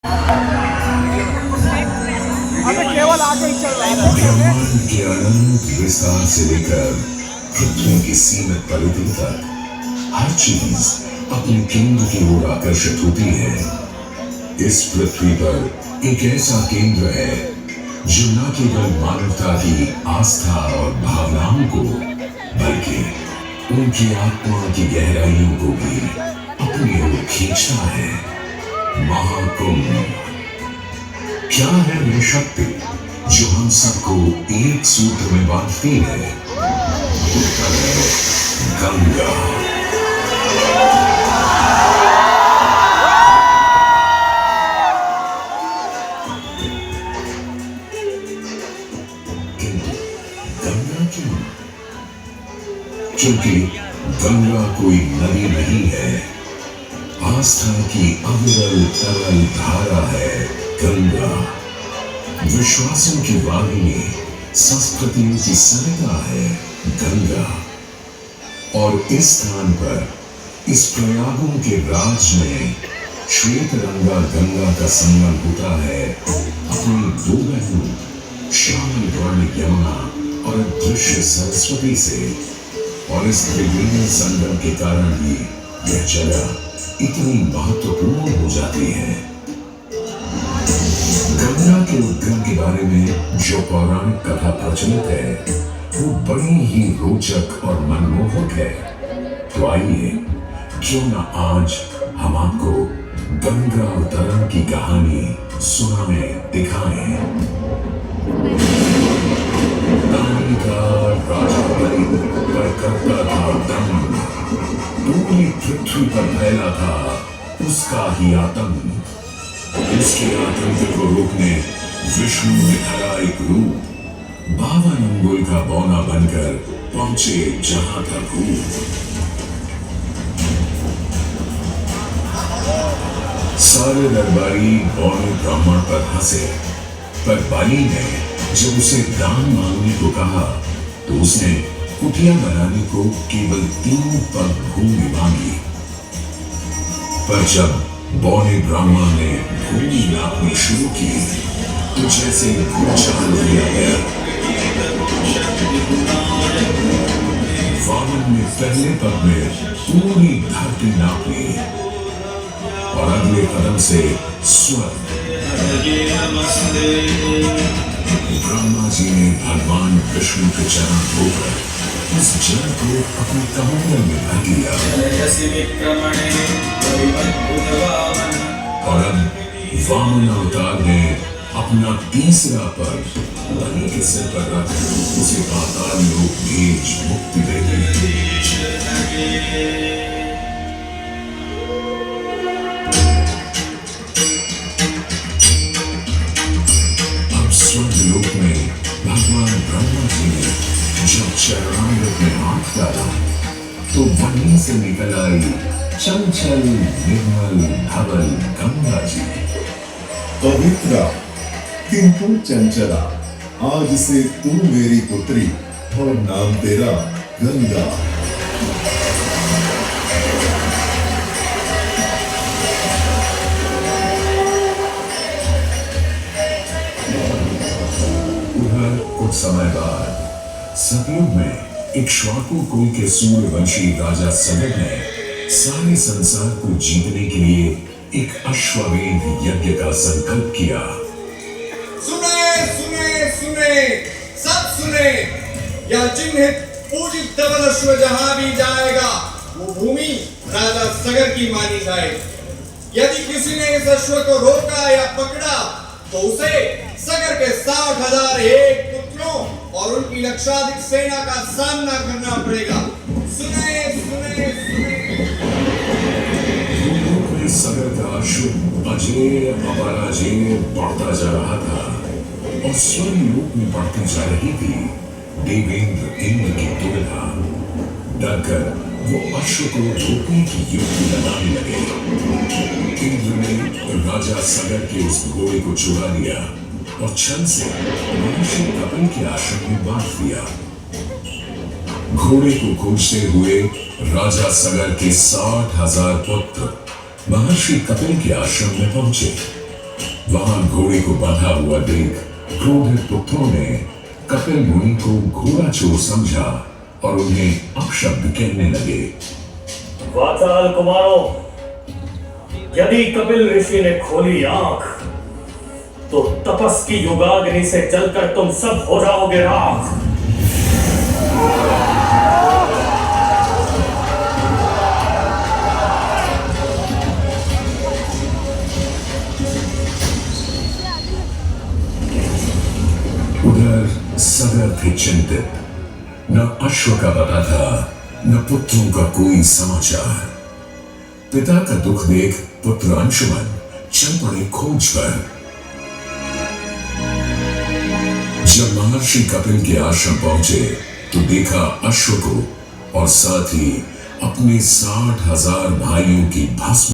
अभी केवल आगे ही चल रहा है। ब्रह्मांड के अनंत विस्तार से लेकर पृथ्वी की सीमित परिधि तक हर चीज अपने केंद्र की ओर आकर्षित होती है। इस पृथ्वी पर एक ऐसा केंद्र है जो न केवल मानवता की आस्था और भावनाओं को बल्कि उनकी आत्मा की गहराइयों को भी अपनी ओर खींचता है। महाकुंभ क्या है वह शक्ति जो हम सबको एक सूत्र में बांधती है? उत्तर है गंगा। किंतु गंगा क्यों? क्योंकि गंगा कोई नदी नहीं है, आस्था की अविरल तरल धारा है गंगा। विश्वासों की वाहिनी, संस्कृतियों की सरिता है गंगा। और इस स्थान पर, इस प्रयागों के राज में श्वेत रंगा गंगा का संगम होता है अपनी दो बहनों श्यामल वर्ण यमुना और अदृश्य सरस्वती से। और इस त्रिवेणी संगम के कारण ही यह जगह इतनी महत्वपूर्ण हो जाती है। गंगा के उद्गम के बारे में जो पौराणिक कथा प्रचलित है वो बड़ी ही रोचक और मनमोहक है। तो आइए क्यों न आज हम आपको गंगा अवतरण की कहानी सुनाएं, दिखाएं। नानी का राजा बलि पर करता था दम, पूरी पृथ्वी पर फैला था उसका ही आतंक। उसके आतंक को रोकने विष्णु ने धरा एक रूप, 52 अंगुल का बौना बनकर पहुंचे जहां था भूत। सारे दरबारी बौने ब्राह्मण पर हंसे, पर बलि ने जब उसे दान मांगने को कहा तो उसने कुटिया बनाने को केवल 3 पग भूमि मांगी। पर जब बौने ब्राह्मण ने भूमि नापनी शुरू की तो जैसे भूचाल दिया गया। वामन ने पहले पग में पूरी धरती नाप ली और अगले कदम से स्वर्ग। ब्रह्मा जी ने भगवान विष्णु के चरण धोकर उस जल को अपने कमंडल में भर लिया। और अब वामन अवतार ने अपना तीसरा पग बलि के सिर पर रख उसे पाताल लोक भेज मुक्ति दे दी। अब स्वर्ग लोक में भगवान ब्रह्मा जी ने जब चरणामृत में हाथ डाला तो वहीं से निकल आई चंचल निर्मल धवल गंगा जी। पवित्रा किंतु चंचला, आज से तू मेरी पुत्री और नाम तेरा गंगा। उधर कुछ समय बाद सतयुग में इक्ष्वाकु कुल के सूर्यवंशी राजा सगर ने सारे संसार को जीतने के लिए एक अश्वमेध यज्ञ का संकल्प किया। सुने सुने सुने, सब सुने, यह चिन्हित पूजित धवल अश्व जहां भी जाएगा वो भूमि राजा सगर की मानी जाएगी। यदि किसी ने इस अश्व को रोका या पकड़ा तो उसे सगर के 60,001 पुत्रों और उनकी लक्षाधिक सेना का सामना करना पड़ेगा। सुने सुने सुने। सगर का अश्व अजेय अपराजेय बढ़ता जा रहा था और स्वर्ग लोक में बढ़ती जा रही थी देवेंद्र इंद्र की दुविधा। डरकर वो अश्व को रोकने की युक्ति लगाने लगे। इंद्र ने राजा सगर के उस घोड़े को चुरा लिया और छल से महर्षि कपिल के आश्रम में बांध दिया। घोड़े को खोजते हुए राजा सगर के 60,000 पुत्र महर्षि कपिल के आश्रम में पहुंचे। वहां घोड़े को बांधा हुआ देख क्रोधित पुत्रों ने कपिल मुनि को घोड़ा चोर समझा और उन्हें अपशब्द कहने लगे। वाचाल कुमारों, यदि कपिल ऋषि ने खोली आंख तो तपस की युगाग्नि से जलकर तुम सब हो जाओगे राख। उधर सगर थे चिंतित, न अश्व का पता था न पुत्रों का कोई समाचार। पिता का दुख देख पुत्र अंशुमन चल पड़े खोज पर। जब महर्षि कपिल के आश्रम पहुंचे तो देखा अश्व को और साथ ही अपने 60,000 भाइयों की भस्म